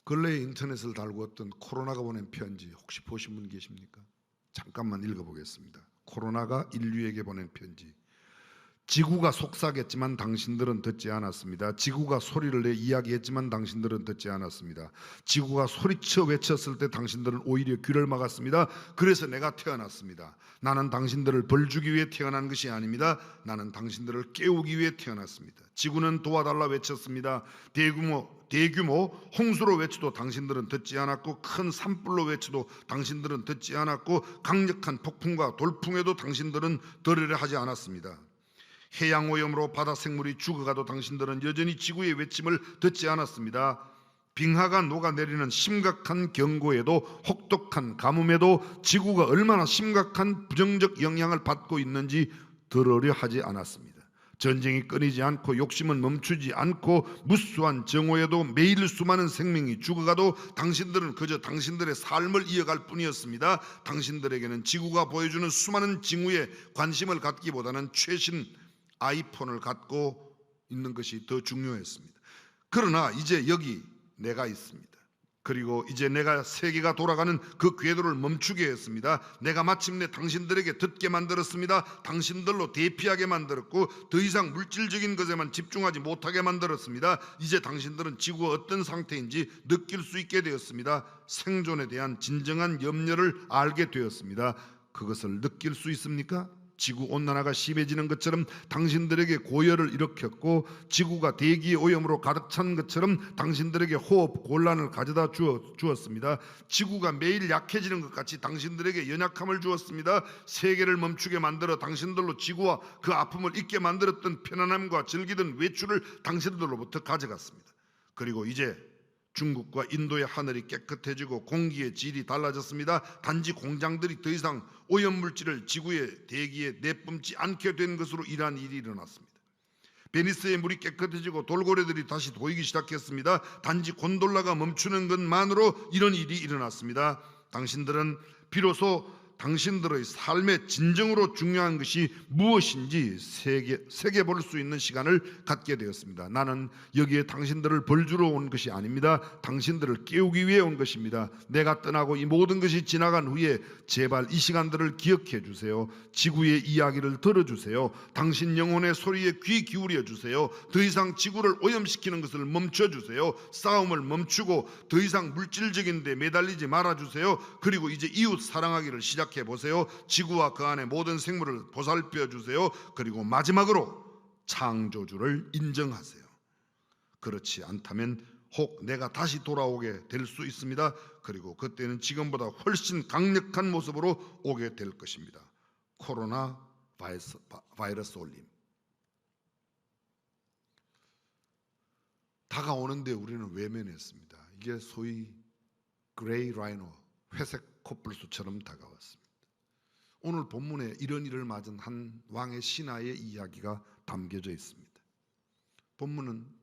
근래에 인터넷을 달구었던 코로나가 보낸 편지 혹시 보신 분 계십니까? 잠깐만 읽어보겠습니다. 코로나가 인류에게 보낸 편지. 지구가 속삭였지만 당신들은 듣지 않았습니다. 지구가 소리를 내 이야기했지만 당신들은 듣지 않았습니다. 지구가 소리쳐 외쳤을 때 당신들은 오히려 귀를 막았습니다. 그래서 내가 태어났습니다. 나는 당신들을 벌주기 위해 태어난 것이 아닙니다. 나는 당신들을 깨우기 위해 태어났습니다. 지구는 도와달라 외쳤습니다. 대규모 홍수로 외쳐도 당신들은 듣지 않았고, 큰 산불로 외쳐도 당신들은 듣지 않았고, 강력한 폭풍과 돌풍에도 당신들은 들으려 하지 않았습니다. 해양 오염으로 바다 생물이 죽어가도 당신들은 여전히 지구의 외침을 듣지 않았습니다. 빙하가 녹아내리는 심각한 경고에도, 혹독한 가뭄에도 지구가 얼마나 심각한 부정적 영향을 받고 있는지 들으려 하지 않았습니다. 전쟁이 끊이지 않고 욕심은 멈추지 않고 무수한 정오에도 매일 수많은 생명이 죽어가도 당신들은 그저 당신들의 삶을 이어갈 뿐이었습니다. 당신들에게는 지구가 보여주는 수많은 징후에 관심을 갖기보다는 최신 아이폰을 갖고 있는 것이 더 중요했습니다. 그러나 이제 여기 내가 있습니다. 그리고 이제 내가 세계가 돌아가는 그 궤도를 멈추게 했습니다. 내가 마침내 당신들에게 듣게 만들었습니다. 당신들로 대피하게 만들었고, 더 이상 물질적인 것에만 집중하지 못하게 만들었습니다. 이제 당신들은 지구가 어떤 상태인지 느낄 수 있게 되었습니다. 생존에 대한 진정한 염려를 알게 되었습니다. 그것을 느낄 수 있습니까? 지구온난화가 심해지는 것처럼 당신들에게 고열을 일으켰고, 지구가 대기 오염으로 가득 찬 것처럼 당신들에게 호흡 곤란을 가져다 주었습니다. 지구가 매일 약해지는 것 같이 당신들에게 연약함을 주었습니다. 세계를 멈추게 만들어 당신들로 지구와 그 아픔을 잊게 만들었던 편안함과 즐기던 외출을 당신들로부터 가져갔습니다. 그리고 이제 중국과 인도의 하늘이 깨끗해지고 공기의 질이 달라졌습니다. 단지 공장들이 더 이상 오염물질을 지구의 대기에 내뿜지 않게 된 것으로 이러한 일이 일어났습니다. 베니스의 물이 깨끗해지고 돌고래들이 다시 보이기 시작했습니다. 단지 곤돌라가 멈추는 것만으로 이런 일이 일어났습니다. 당신들은 비로소 당신들의 삶의 진정으로 중요한 것이 무엇인지 새겨 볼 수 있는 시간을 갖게 되었습니다. 나는 여기에 당신들을 벌주러 온 것이 아닙니다. 당신들을 깨우기 위해 온 것입니다. 내가 떠나고 이 모든 것이 지나간 후에 제발 이 시간들을 기억해 주세요. 지구의 이야기를 들어주세요. 당신 영혼의 소리에 귀 기울여 주세요. 더 이상 지구를 오염시키는 것을 멈춰 주세요. 싸움을 멈추고 더 이상 물질적인 데 매달리지 말아 주세요. 그리고 이제 이웃 사랑하기를 시작해 보세요. 지구와 그 안에 모든 생물을 보살펴 주세요. 그리고 마지막으로 창조주를 인정하세요. 그렇지 않다면 혹 내가 다시 돌아오게 될 수 있습니다. 그리고 그때는 지금보다 훨씬 강력한 모습으로 오게 될 것입니다. 코로나 바이러스 올림. 다가오는데 우리는 외면했습니다. 이게 소위 그레이 라이노, 회색 코뿔소처럼 다가왔습니다. 오늘 본문에 이런 일을 맞은 한 왕의 신하의 이야기가 담겨져 있습니다. 본문은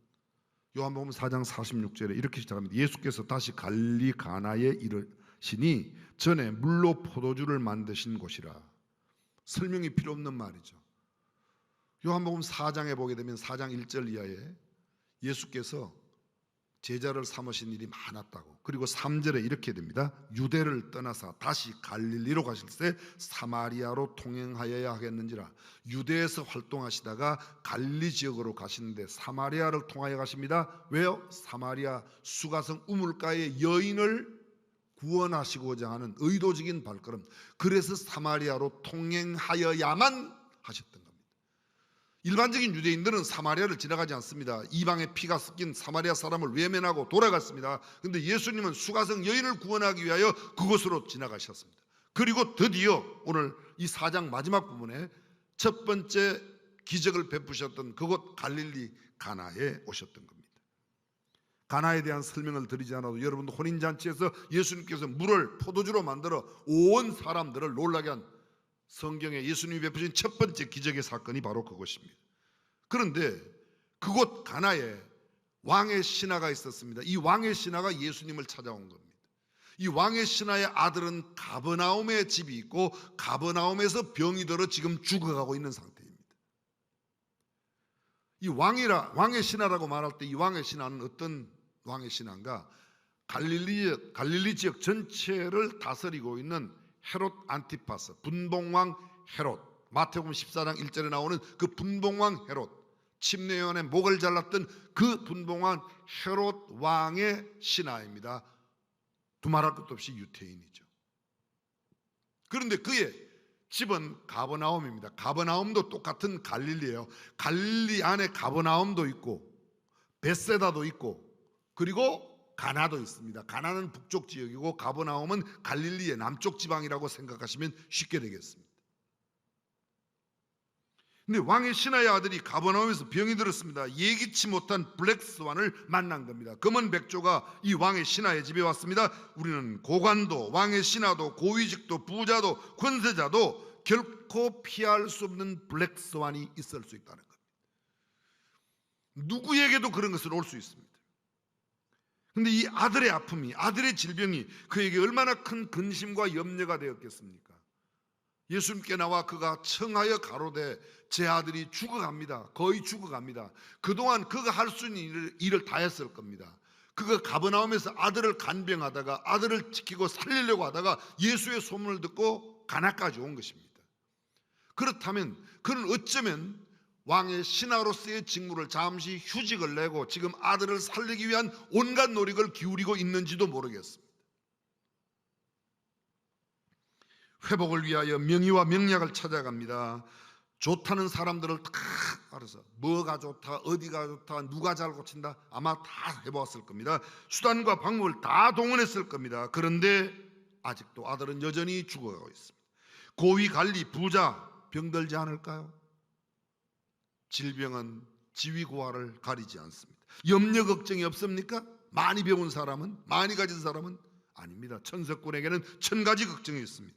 요한복음 4장 46절에 이렇게 시작합니다. 예수께서 다시 갈릴리 가나에 이르시니 전에 물로 포도주를 만드신 곳이라. 설명이 필요 없는 말이죠. 요한복음 4장에 보게 되면 4장 1절 이하에 예수께서 제자를 삼으신 일이 많았다고. 그리고 3절에 이렇게 됩니다. 유대를 떠나서 다시 갈릴리로 가실 때 사마리아로 통행하여야 하겠는지라. 유대에서 활동하시다가 갈릴리 지역으로 가시는데 사마리아를 통하여 가십니다. 왜요? 사마리아 수가성 우물가의 여인을 구원하시고자 하는 의도적인 발걸음. 그래서 사마리아로 통행하여야만 하셨던 겁니다. 일반적인 유대인들은 사마리아를 지나가지 않습니다. 이방의 피가 섞인 사마리아 사람을 외면하고 돌아갔습니다. 그런데 예수님은 수가성 여인을 구원하기 위하여 그곳으로 지나가셨습니다. 그리고 드디어 오늘 이 4장 마지막 부분에 첫 번째 기적을 베푸셨던 그곳 갈릴리 가나에 오셨던 겁니다. 가나에 대한 설명을 드리지 않아도 여러분도 혼인잔치에서 예수님께서 물을 포도주로 만들어 온 사람들을 놀라게 한 성경에 예수님이 베푸신 첫 번째 기적의 사건이 바로 그것입니다. 그런데 그곳 가나에 왕의 신하가 있었습니다. 이 왕의 신하가 예수님을 찾아온 겁니다. 이 왕의 신하의 아들은 가버나움에 집이 있고 가버나움에서 병이 들어 지금 죽어가고 있는 상태입니다. 이 왕의 신하라고 말할 때 이 왕의 신하는 어떤 왕의 신하인가? 갈릴리 지역 전체를 다스리고 있는 헤롯 안티파스, 분봉왕 헤롯, 마태복음 14장 1절에 나오는 그 분봉왕 헤롯, 침례요한의 목을 잘랐던 그 분봉왕 헤롯 왕의 신하입니다. 두말할 것도 없이 유태인이죠. 그런데 그의 집은 가버나움입니다. 가버나움도 똑같은 갈릴리예요. 갈릴리 안에 가버나움도 있고 벳세다도 있고 그리고 가나도 있습니다. 가나는 북쪽 지역이고 가버나움은 갈릴리의 남쪽 지방이라고 생각하시면 쉽게 되겠습니다. 근데 왕의 신하의 아들이 가버나움에서 병이 들었습니다. 예기치 못한 블랙스완을 만난 겁니다. 검은 백조가 이 왕의 신하의 집에 왔습니다. 우리는 고관도 왕의 신하도 고위직도 부자도 권세자도 결코 피할 수 없는 블랙스완이 있을 수 있다는 겁니다. 누구에게도 그런 것은 올 수 있습니다. 근데 이 아들의 아픔이, 아들의 질병이 그에게 얼마나 큰 근심과 염려가 되었겠습니까? 예수님께 나와 그가 청하여 가로되 제 아들이 죽어갑니다. 거의 죽어갑니다. 그동안 그가 할 수 있는 일을 다 했을 겁니다. 그가 가버나움에서 아들을 간병하다가 아들을 지키고 살리려고 하다가 예수의 소문을 듣고 가나까지 온 것입니다. 그렇다면 그는 어쩌면 왕의 신하로서의 직무를 잠시 휴직을 내고 지금 아들을 살리기 위한 온갖 노력을 기울이고 있는지도 모르겠습니다. 회복을 위하여 명의와 명약을 찾아갑니다. 좋다는 사람들을 다 알아서 뭐가 좋다, 어디가 좋다, 누가 잘 고친다 아마 다 해보았을 겁니다. 수단과 방법을 다 동원했을 겁니다. 그런데 아직도 아들은 여전히 죽어가고 있습니다. 고위 관리 부자 병들지 않을까요? 질병은 지위고하를 가리지 않습니다. 염려 걱정이 없습니까? 많이 배운 사람은, 많이 가진 사람은 아닙니다. 천석군에게는 1000가지 걱정이 있습니다.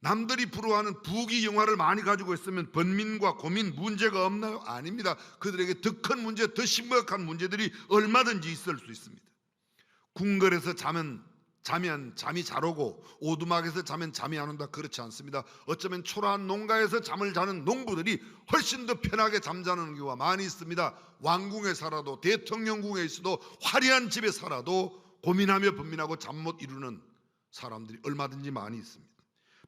남들이 부러워하는 부귀 영화를 많이 가지고 있으면 번민과 고민, 문제가 없나요? 아닙니다. 그들에게 더 큰 문제, 더 심각한 문제들이 얼마든지 있을 수 있습니다. 궁궐에서 자면 잠이 잘 오고 오두막에서 자면 잠이 안 온다, 그렇지 않습니다. 어쩌면 초라한 농가에서 잠을 자는 농부들이 훨씬 더 편하게 잠자는 경우가 많이 있습니다. 왕궁에 살아도 대통령궁에 있어도 화려한 집에 살아도 고민하며 번민하고 잠 못 이루는 사람들이 얼마든지 많이 있습니다.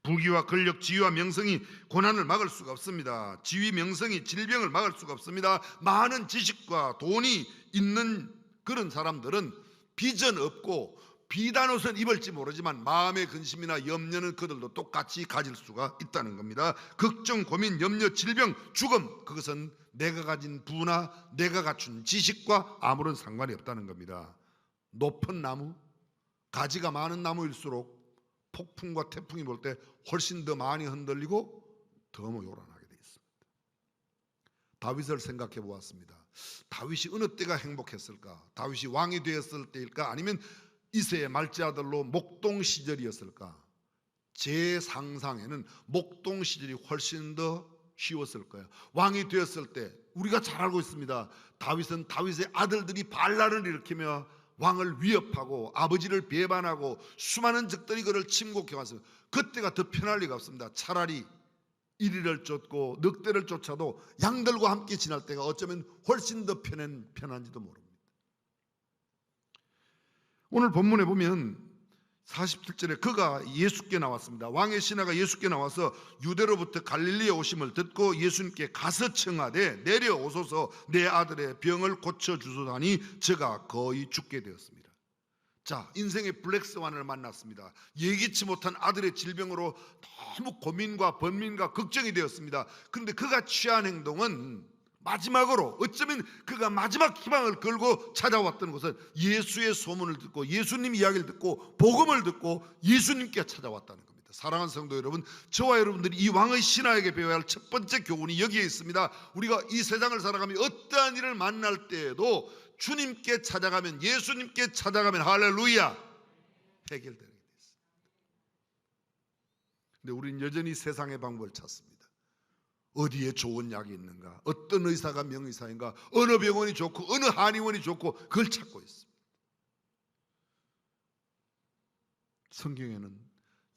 부귀와 권력, 지위와 명성이 고난을 막을 수가 없습니다. 지위, 명성이 질병을 막을 수가 없습니다. 많은 지식과 돈이 있는 그런 사람들은 비전 없고 비단 옷은 입을지 모르지만 마음의 근심이나 염려는 그들도 똑같이 가질 수가 있다는 겁니다. 걱정, 고민, 염려, 질병, 죽음, 그것은 내가 가진 부나 내가 갖춘 지식과 아무런 상관이 없다는 겁니다. 높은 나무, 가지가 많은 나무일수록 폭풍과 태풍이 볼 때 훨씬 더 많이 흔들리고 더 요란하게 되어 있습니다. 다윗을 생각해 보았습니다. 다윗이 어느 때가 행복했을까? 다윗이 왕이 되었을 때일까? 아니면 이새의 말째 아들로 목동 시절이었을까? 제 상상에는 목동 시절이 훨씬 더 쉬웠을 거예요. 왕이 되었을 때 우리가 잘 알고 있습니다. 다윗은 다윗의 아들들이 반란을 일으키며 왕을 위협하고 아버지를 배반하고 수많은 적들이 그를 침공해 왔습니다. 그때가 더 편할 리가 없습니다. 차라리 이리를 쫓고 늑대를 쫓아도 양들과 함께 지날 때가 어쩌면 훨씬 더 편한지도 모릅니다. 오늘 본문에 보면 47절에 그가 예수께 나왔습니다. 왕의 신하가 예수께 나와서 유대로부터 갈릴리에 오심을 듣고 예수님께 가서 청하되 내려오소서 내 아들의 병을 고쳐주소다니 저가 거의 죽게 되었습니다. 자, 인생의 블랙스완을 만났습니다. 예기치 못한 아들의 질병으로 너무 고민과 번민과 걱정이 되었습니다. 그런데 그가 취한 행동은 마지막으로 어쩌면 그가 마지막 희망을 걸고 찾아왔던 것은 예수의 소문을 듣고 예수님 이야기를 듣고 복음을 듣고 예수님께 찾아왔다는 겁니다. 사랑하는 성도 여러분, 저와 여러분들이 이 왕의 신하에게 배워야 할 첫 번째 교훈이 여기에 있습니다. 우리가 이 세상을 살아가며 어떠한 일을 만날 때에도 주님께 찾아가면, 예수님께 찾아가면 할렐루야 해결되게 되어 있습니다. 근데 우리는 여전히 세상의 방법을 찾습니다. 어디에 좋은 약이 있는가, 어떤 의사가 명의사인가, 어느 병원이 좋고 어느 한의원이 좋고 그걸 찾고 있습니다. 성경에는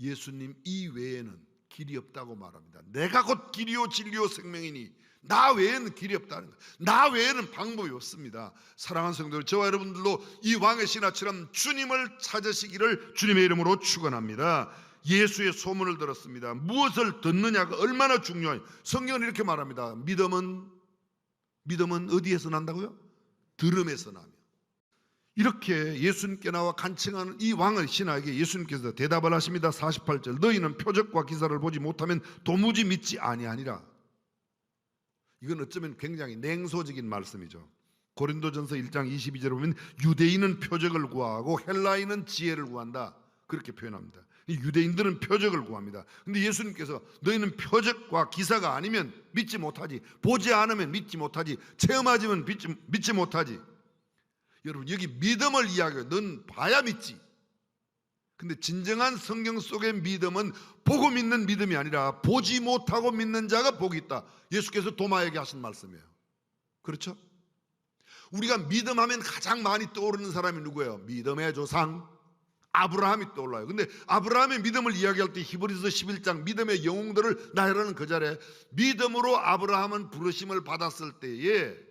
예수님 이외에는 길이 없다고 말합니다. 내가 곧 길이요 진리요 생명이니 나 외에는 길이 없다는 거예요. 나 외에는 방법이 없습니다. 사랑하는 성도들, 저와 여러분들도 이 왕의 신하처럼 주님을 찾으시기를 주님의 이름으로 축원합니다. 예수의 소문을 들었습니다. 무엇을 듣느냐가 얼마나 중요해요. 성경은 이렇게 말합니다. 믿음은 어디에서 난다고요? 들음에서 나며. 이렇게 예수님께 나와 간청하는 이 왕의 신하에게 예수님께서 대답을 하십니다. 48절, 너희는 표적과 기사를 보지 못하면 도무지 믿지 아니하니라. 이건 어쩌면 굉장히 냉소적인 말씀이죠. 고린도전서 1장 22절에 보면 유대인은 표적을 구하고 헬라인은 지혜를 구한다, 그렇게 표현합니다. 유대인들은 표적을 구합니다. 근데 예수님께서 너희는 표적과 기사가 아니면 믿지 못하지, 보지 않으면 믿지 못하지, 체험하지면 믿지 못하지. 여러분, 여기 믿음을 이야기해요. 넌 봐야 믿지. 근데 진정한 성경 속의 믿음은 보고 믿는 믿음이 아니라 보지 못하고 믿는 자가 복이 있다. 예수께서 도마에게 하신 말씀이에요. 그렇죠? 우리가 믿음하면 가장 많이 떠오르는 사람이 누구예요? 믿음의 조상 아브라함이 떠올라요. 근데 아브라함의 믿음을 이야기할 때 히브리서 11장 믿음의 영웅들을 나열하는 그 자리에 믿음으로 아브라함은 부르심을 받았을 때에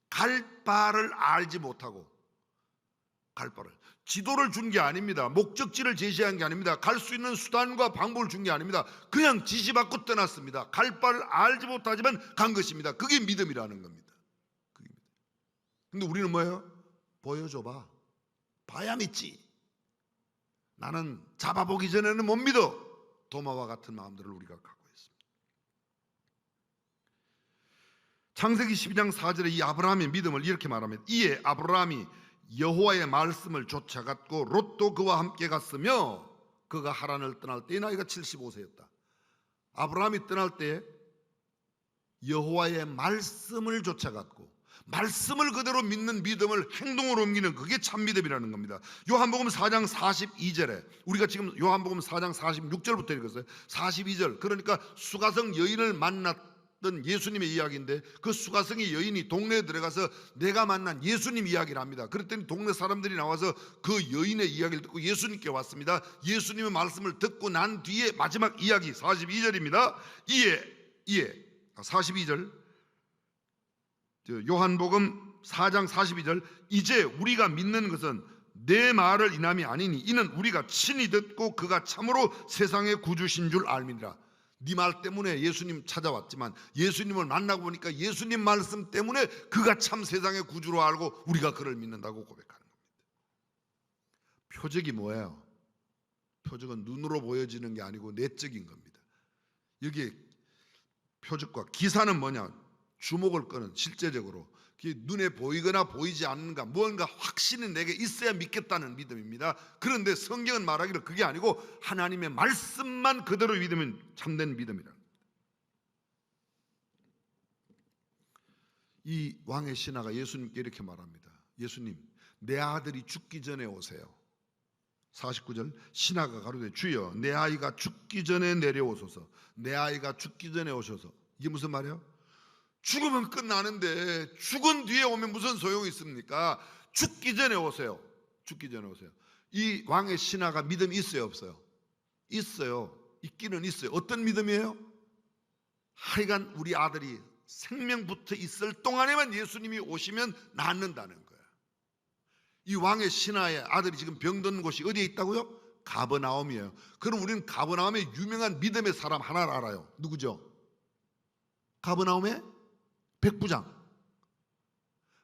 갈 바를 알지 못하고, 갈 바를, 지도를 준 게 아닙니다. 목적지를 제시한 게 아닙니다. 갈 수 있는 수단과 방법을 준 게 아닙니다. 그냥 지시받고 떠났습니다. 갈 바를 알지 못하지만 간 것입니다. 그게 믿음이라는 겁니다. 근데 우리는 뭐예요? 보여줘봐, 봐야 믿지. 나는 잡아보기 전에는 못 믿어. 도마와 같은 마음들을 우리가 갖고 있습니다. 창세기 12장 4절에 이 아브라함의 믿음을 이렇게 말합니다. 이에 아브라함이 여호와의 말씀을 쫓아갔고 롯도 그와 함께 갔으며 그가 하란을 떠날 때 나이가 75세였다. 아브라함이 떠날 때 여호와의 말씀을 쫓아갔고, 말씀을 그대로 믿는 믿음을 행동으로 옮기는, 그게 참 믿음이라는 겁니다. 요한복음 4장 42절에 우리가 지금 요한복음 4장 46절부터 읽었어요. 42절, 그러니까 수가성 여인을 만났던 예수님의 이야기인데, 그 수가성의 여인이 동네에 들어가서 내가 만난 예수님 이야기를 합니다. 그랬더니 동네 사람들이 나와서 그 여인의 이야기를 듣고 예수님께 왔습니다. 예수님의 말씀을 듣고 난 뒤에 마지막 이야기 42절입니다. 이에 42절, 요한복음 4장 42절, 이제 우리가 믿는 것은 내 말을 인함이 아니니 이는 우리가 친히 듣고 그가 참으로 세상의 구주신 줄 알미니라. 네 말 때문에 예수님 찾아왔지만 예수님을 만나고 보니까 예수님 말씀 때문에 그가 참 세상의 구주로 알고 우리가 그를 믿는다고 고백하는 겁니다. 표적이 뭐예요? 표적은 눈으로 보여지는 게 아니고 내적인 겁니다. 여기에 표적과 기사는 뭐냐? 주목을 끄는, 실제적으로 눈에 보이거나 보이지 않는가, 무언가 확신이 내게 있어야 믿겠다는 믿음입니다. 그런데 성경은 말하기를 그게 아니고 하나님의 말씀만 그대로 믿으면 참된 믿음이다. 이 왕의 신하가 예수님께 이렇게 말합니다. 예수님, 내 아들이 죽기 전에 오세요. 49절, 신하가 가로되 주여 내 아이가 죽기 전에 내려오소서. 내 아이가 죽기 전에 오셔서. 이게 무슨 말이에요? 죽으면 끝나는데 죽은 뒤에 오면 무슨 소용이 있습니까? 죽기 전에 오세요. 죽기 전에 오세요. 이 왕의 신하가 믿음이 있어요, 없어요? 있어요. 있기는 있어요. 어떤 믿음이에요? 하여간 우리 아들이 생명부터 있을 동안에만 예수님이 오시면 낫는다는 거예요. 이 왕의 신하의 아들이 지금 병든 곳이 어디에 있다고요? 가버나움이에요. 그럼 우리는 가버나움의 유명한 믿음의 사람 하나를 알아요. 누구죠? 가버나움의 백부장.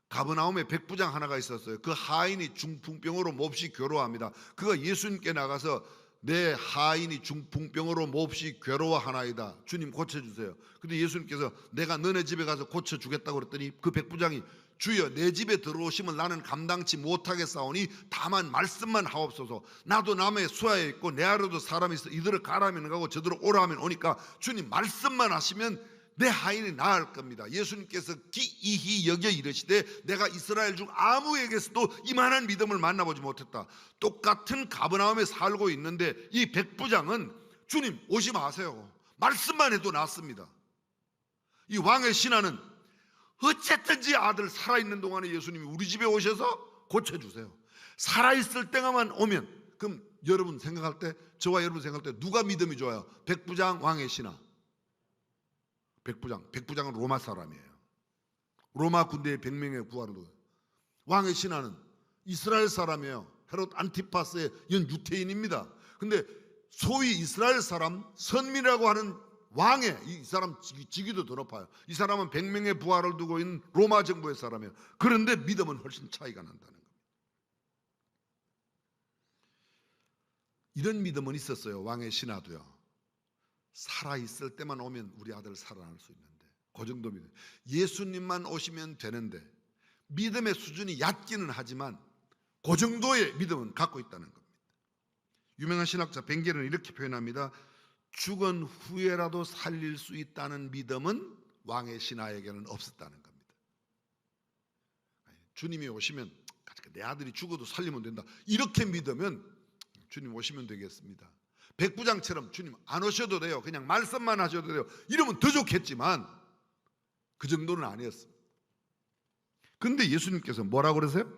가버나움에 백부장 하나가 있었어요. 그 하인이 중풍병으로 몹시 괴로워합니다. 그가 예수님께 나가서 내 하인이 중풍병으로 몹시 괴로워하나이다. 주님 고쳐주세요. 근데 예수님께서 내가 너네 집에 가서 고쳐주겠다고 그랬더니 그 백부장이 주여 내 집에 들어오시면 나는 감당치 못하겠사오니 다만 말씀만 하옵소서. 나도 남의 수하에 있고 내 아래도 사람이 있어 이들을 가라면 가고 저들을 오라 하면 오니까 주님 말씀만 하시면 내 하인이 나을 겁니다. 예수님께서 기이히 여겨 이르시되 내가 이스라엘 중 아무에게서도 이만한 믿음을 만나보지 못했다. 똑같은 가버나움에 살고 있는데 이 백부장은 주님 오지 마세요. 말씀만 해도 낫습니다. 이 왕의 신하는 어쨌든지 아들 살아있는 동안에 예수님이 우리 집에 오셔서 고쳐주세요. 살아있을 때만 오면. 그럼 여러분 생각할 때, 저와 여러분 생각할 때 누가 믿음이 좋아요? 백부장, 왕의 신하? 백부장은 로마 사람이에요. 로마 군대의 100명의 부하를 왕의 신하는 이스라엘 사람이에요. 헤롯 안티파스의 유태인입니다. 근데 소위 이스라엘 사람 선민이라고 하는 왕의 이 사람 직위도 더 높아요. 이 사람은 100명의 부하를 두고 있는 로마 정부의 사람이에요. 그런데 믿음은 훨씬 차이가 난다는 겁니다. 이런 믿음은 있었어요. 왕의 신하도요. 살아있을 때만 오면 우리 아들 살아날 수 있는데 그 정도 믿음. 예수님만 오시면 되는데 믿음의 수준이 얕기는 하지만 그 정도의 믿음은 갖고 있다는 겁니다. 유명한 신학자 벵겔은 이렇게 표현합니다. 죽은 후에라도 살릴 수 있다는 믿음은 왕의 신하에게는 없었다는 겁니다. 주님이 오시면 내 아들이 죽어도 살리면 된다. 이렇게 믿으면 주님 오시면 되겠습니다. 백부장처럼 주님 안 오셔도 돼요. 그냥 말씀만 하셔도 돼요. 이러면 더 좋겠지만 그 정도는 아니었습니다. 그런데 예수님께서 뭐라고 그러세요?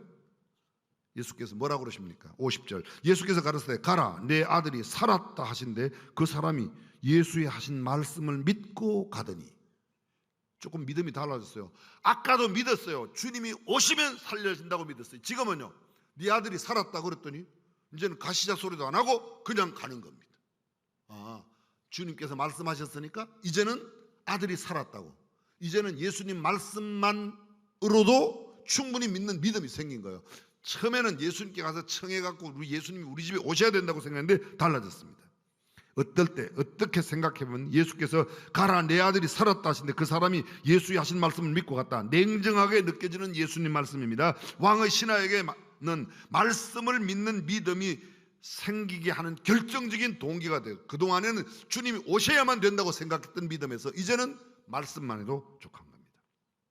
예수께서 뭐라고 그러십니까? 50절 예수께서 가르치되 가라 내 아들이 살았다 하신데 그 사람이 예수의 하신 말씀을 믿고 가더니 조금 믿음이 달라졌어요. 아까도 믿었어요. 주님이 오시면 살려진다고 믿었어요. 지금은요 네 아들이 살았다 그랬더니 이제는 가시자 소리도 안 하고 그냥 가는 겁니다. 주님께서 말씀하셨으니까 이제는 아들이 살았다고, 이제는 예수님 말씀만으로도 충분히 믿는 믿음이 생긴 거예요. 처음에는 예수님께 가서 청해갖고 예수님이 우리 집에 오셔야 된다고 생각했는데 달라졌습니다. 어떨 때 어떻게 생각해보면 예수께서 가라 내 아들이 살았다 하시는데 그 사람이 예수의 하신 말씀을 믿고 갔다. 냉정하게 느껴지는 예수님 말씀입니다. 왕의 신하에게는 말씀을 믿는 믿음이 생기게 하는 결정적인 동기가 돼요. 그동안에는 주님이 오셔야만 된다고 생각했던 믿음에서 이제는 말씀만 해도 족한 겁니다.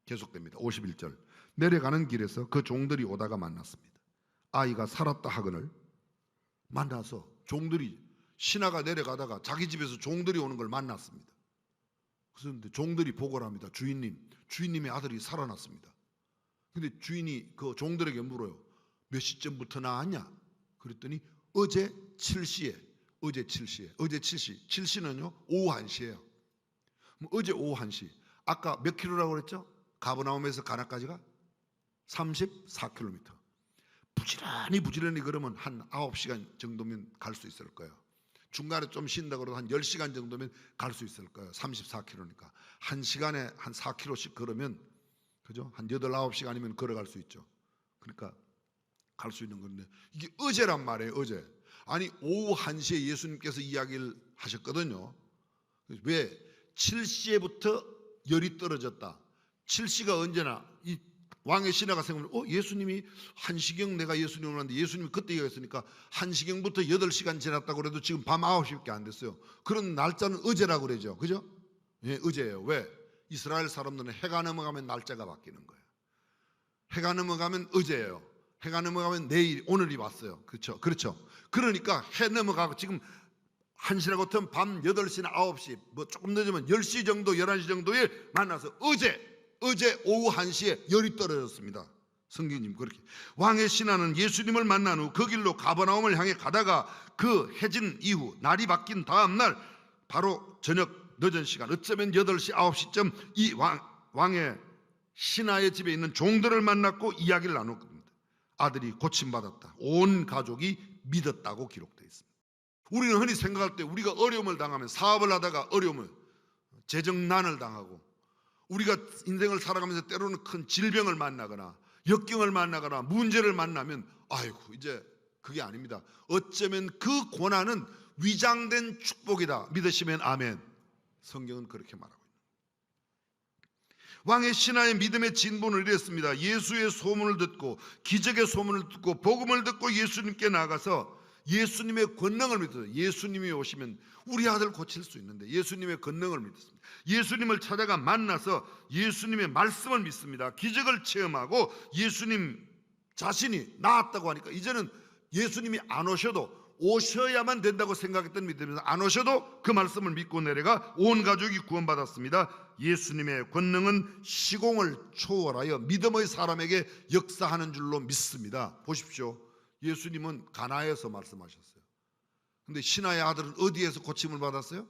계속됩니다. 51절 내려가는 길에서 그 종들이 오다가 만났습니다. 아이가 살았다 하거늘 만나서 종들이 신하가 내려가다가 자기 집에서 종들이 오는 걸 만났습니다. 그런데 종들이 보고를 합니다. 주인님의 아들이 살아났습니다. 근데 주인이 그 종들에게 물어요. 몇 시쯤부터 나왔냐? 그랬더니 어제 7시에 7시는요 오후 1시예요. 어제 오후 1시. 아까 몇 킬로라고 그랬죠? 가버나움에서 가나까지가 34km. 부지런히 그러면 한 9시간 정도면 갈 수 있을 거예요. 중간에 좀 쉰다 그래도 한 10시간 정도면 갈 수 있을 거예요. 34km니까. 한 시간에 한 4km씩 걸으면 그죠? 한 8, 9시간이면 걸어갈 수 있죠. 그러니까 갈 수 있는 건데 이게 어제란 말이에요. 어제. 아니 오후 1시에 예수님께서 이야기를 하셨거든요. 왜? 7시에부터 열이 떨어졌다. 7시가 언제나 이 왕의 신하가 생각하면 예수님이 1시경 내가 예수님을 만났는데 예수님이 그때 얘기했으니까 1시경부터 8시간 지났다고 그래도 지금 밤 9시밖에 안 됐어요. 그런 날짜는 어제라고 그러죠. 그죠? 예, 어제예요. 왜? 이스라엘 사람들은 해가 넘어가면 날짜가 바뀌는 거예요. 해가 넘어가면 어제예요. 해가 넘어가면 내일, 오늘이 왔어요. 그렇죠? 그렇죠. 그러니까 해 넘어가고 지금 1시라고 하면 밤 8시나 9시, 뭐 조금 늦으면 10시 정도, 11시 정도에 만나서 어제 오후 1시에 열이 떨어졌습니다. 성경님 그렇게. 왕의 신하는 예수님을 만난 후 그 길로 가버나움을 향해 가다가 그 해진 이후 날이 바뀐 다음 날 바로 저녁 늦은 시간 어쩌면 8시, 9시쯤 이 왕의 신하의 집에 있는 종들을 만났고 이야기를 나눌 겁니다. 아들이 고침받았다. 온 가족이 믿었다고 기록되어 있습니다. 우리는 흔히 생각할 때 우리가 어려움을 당하면 사업을 하다가 어려움을 재정난을 당하고 우리가 인생을 살아가면서 때로는 큰 질병을 만나거나 역경을 만나거나 문제를 만나면 아이고 이제 그게 아닙니다. 어쩌면 그 고난은 위장된 축복이다. 믿으시면 아멘. 성경은 그렇게 말하고 있습니다. 왕의 신하의 믿음의 진보는 이랬습니다. 예수의 소문을 듣고 기적의 소문을 듣고 복음을 듣고 예수님께 나가서 예수님의 권능을 믿었어요. 예수님이 오시면 우리 아들 고칠 수 있는데 예수님의 권능을 믿었습니다. 예수님을 찾아가 만나서 예수님의 말씀을 믿습니다. 기적을 체험하고 예수님 자신이 나았다고 하니까 이제는 예수님이 안 오셔야만 된다고 생각했던 믿음에서 안 오셔도 그 말씀을 믿고 내려가 온 가족이 구원받았습니다. 예수님의 권능은 시공을 초월하여 믿음의 사람에게 역사하는 줄로 믿습니다. 보십시오. 예수님은 가나에서 말씀하셨어요. 근데 신하의 아들은 어디에서 고침을 받았어요?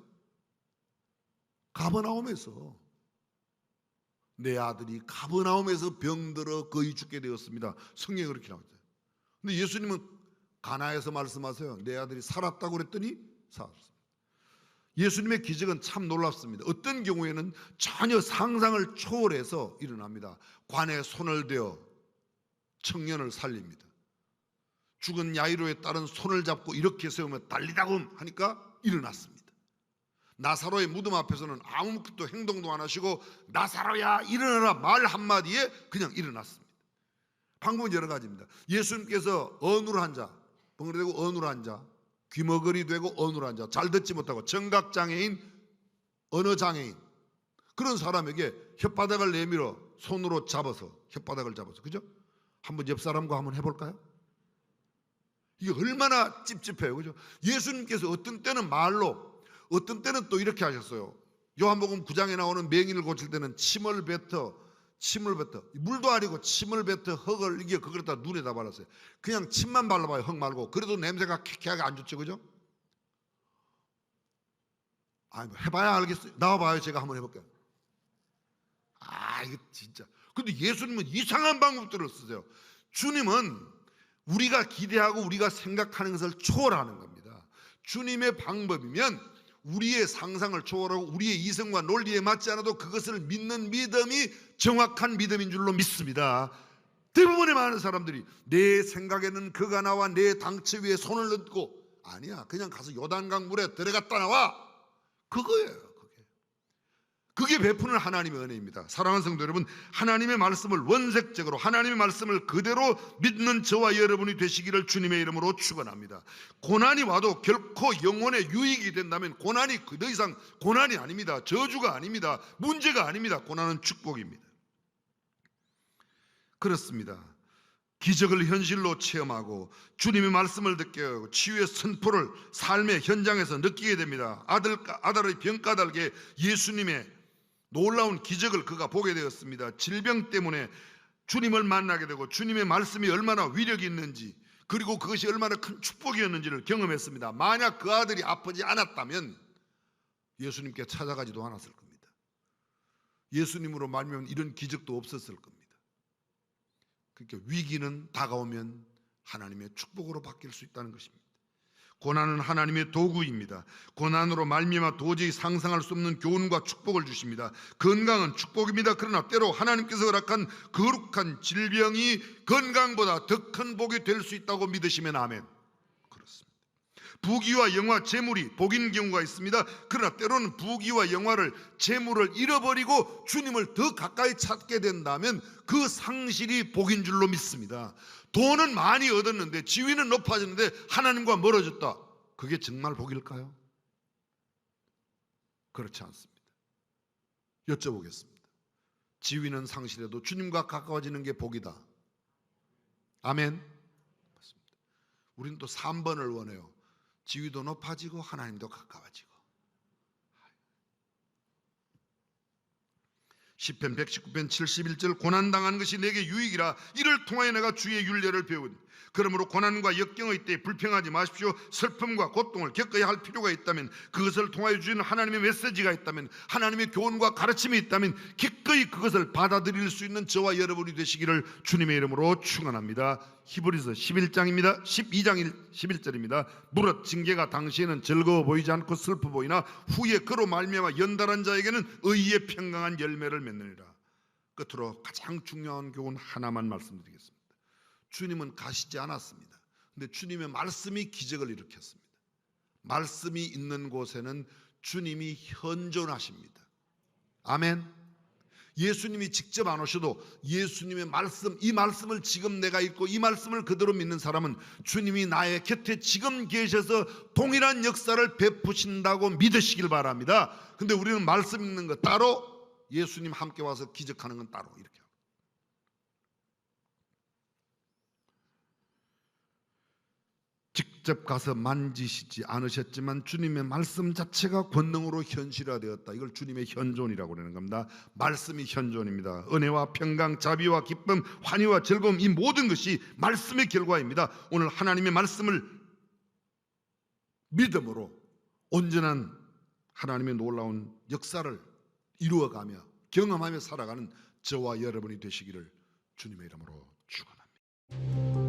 가버나움에서. 내 아들이 가버나움에서 병들어 거의 죽게 되었습니다. 성경에 그렇게 나오죠. 근데 예수님은 가나에서 말씀하세요. 내 아들이 살았다고 그랬더니 살았습니다. 예수님의 기적은 참 놀랍습니다. 어떤 경우에는 전혀 상상을 초월해서 일어납니다. 관에 손을 대어 청년을 살립니다. 죽은 야이로의 딸은 손을 잡고 이렇게 세우며 달리다금 하니까 일어났습니다. 나사로의 무덤 앞에서는 아무것도 행동도 안 하시고 나사로야 일어나라 말 한마디에 그냥 일어났습니다. 방법은 여러 가지입니다. 예수님께서 어눌 환자, 벙어리되고 어눌 환자, 귀머거리 되고 어눌 환자, 잘 듣지 못하고 청각장애인, 언어장애인 그런 사람에게 혓바닥을 내밀어 손으로 잡아서 혓바닥을 잡아서 그죠? 한번 옆 사람과 한번 해볼까요? 이게 얼마나 찝찝해요, 그죠? 예수님께서 어떤 때는 말로, 어떤 때는 또 이렇게 하셨어요. 요한복음 9장에 나오는 맹인을 고칠 때는 침을 뱉어 물도 아니고 침을 뱉어 흙을 이게 그걸다 눈에다 발랐어요. 그냥 침만 발라봐요, 흙 말고. 그래도 냄새가 쾌쾌하게 안 좋죠, 그죠? 뭐 해봐야 알겠어요. 나와봐요, 제가 한번 해볼게요. 이게 진짜. 근데 예수님은 이상한 방법들을 쓰세요. 주님은 우리가 기대하고 우리가 생각하는 것을 초월하는 겁니다. 주님의 방법이면 우리의 상상을 초월하고 우리의 이성과 논리에 맞지 않아도 그것을 믿는 믿음이 정확한 믿음인 줄로 믿습니다. 대부분의 많은 사람들이 내 생각에는 그가 나와 내 당체 위에 손을 넣고 아니야, 그냥 가서 요단강 물에 들어갔다 나와. 그거예요. 그게 베푸는 하나님의 은혜입니다. 사랑하는 성도 여러분, 하나님의 말씀을 원색적으로 하나님의 말씀을 그대로 믿는 저와 여러분이 되시기를 주님의 이름으로 축원합니다. 고난이 와도 결코 영혼의 유익이 된다면 고난이 더 이상 고난이 아닙니다. 저주가 아닙니다. 문제가 아닙니다. 고난은 축복입니다. 그렇습니다. 기적을 현실로 체험하고 주님의 말씀을 듣게 하고 치유의 선포를 삶의 현장에서 느끼게 됩니다. 아들의 병가달게 예수님의 놀라운 기적을 그가 보게 되었습니다. 질병 때문에 주님을 만나게 되고 주님의 말씀이 얼마나 위력이 있는지 그리고 그것이 얼마나 큰 축복이었는지를 경험했습니다. 만약 그 아들이 아프지 않았다면 예수님께 찾아가지도 않았을 겁니다. 예수님으로 말미암아 이런 기적도 없었을 겁니다. 그러니까 위기는 다가오면 하나님의 축복으로 바뀔 수 있다는 것입니다. 고난은 하나님의 도구입니다. 고난으로 말미암아 도저히 상상할 수 없는 교훈과 축복을 주십니다. 건강은 축복입니다. 그러나 때로 하나님께서 허락한 거룩한 질병이 건강보다 더 큰 복이 될 수 있다고 믿으시면 아멘. 그렇습니다. 부귀와 영화, 재물이 복인 경우가 있습니다. 그러나 때로는 부귀와 영화를, 재물을 잃어버리고 주님을 더 가까이 찾게 된다면 그 상실이 복인 줄로 믿습니다. 돈은 많이 얻었는데 지위는 높아졌는데 하나님과 멀어졌다. 그게 정말 복일까요? 그렇지 않습니다. 여쭤보겠습니다. 지위는 상실해도 주님과 가까워지는 게 복이다. 아멘. 맞습니다. 우리는 또 3번을 원해요. 지위도 높아지고 하나님도 가까워지고. 시편 119편 71절 고난당한 것이 내게 유익이라 이를 통하여 내가 주의 율례를 배우니 그러므로 고난과 역경의 때에 불평하지 마십시오. 슬픔과 고통을 겪어야 할 필요가 있다면 그것을 통하여 주시는 하나님의 메시지가 있다면 하나님의 교훈과 가르침이 있다면 기꺼이 그것을 받아들일 수 있는 저와 여러분이 되시기를 주님의 이름으로 축원합니다. 히브리서 11장입니다. 12장 11절입니다. 무릇 징계가 당시에는 즐거워 보이지 않고 슬퍼 보이나 후에 그로 말미암아 연달한 자에게는 의의 평강한 열매를 맺느니라. 끝으로 가장 중요한 교훈 하나만 말씀드리겠습니다. 주님은 가시지 않았습니다. 근데 주님의 말씀이 기적을 일으켰습니다. 말씀이 있는 곳에는 주님이 현존하십니다. 아멘. 예수님이 직접 안 오셔도 예수님의 말씀, 이 말씀을 지금 내가 읽고 이 말씀을 그대로 믿는 사람은 주님이 나의 곁에 지금 계셔서 동일한 역사를 베푸신다고 믿으시길 바랍니다. 근데 우리는 말씀 읽는 거 따로, 예수님 함께 와서 기적하는 건 따로 이렇게. 직접 가서 만지시지 않으셨지만 주님의 말씀 자체가 권능으로 현실화되었다. 이걸 주님의 현존이라고 그러는 겁니다. 말씀이 현존입니다. 은혜와 평강, 자비와 기쁨, 환희와 즐거움, 이 모든 것이 말씀의 결과입니다. 오늘 하나님의 말씀을 믿음으로 온전한 하나님의 놀라운 역사를 이루어가며 경험하며 살아가는 저와 여러분이 되시기를 주님의 이름으로 축원합니다.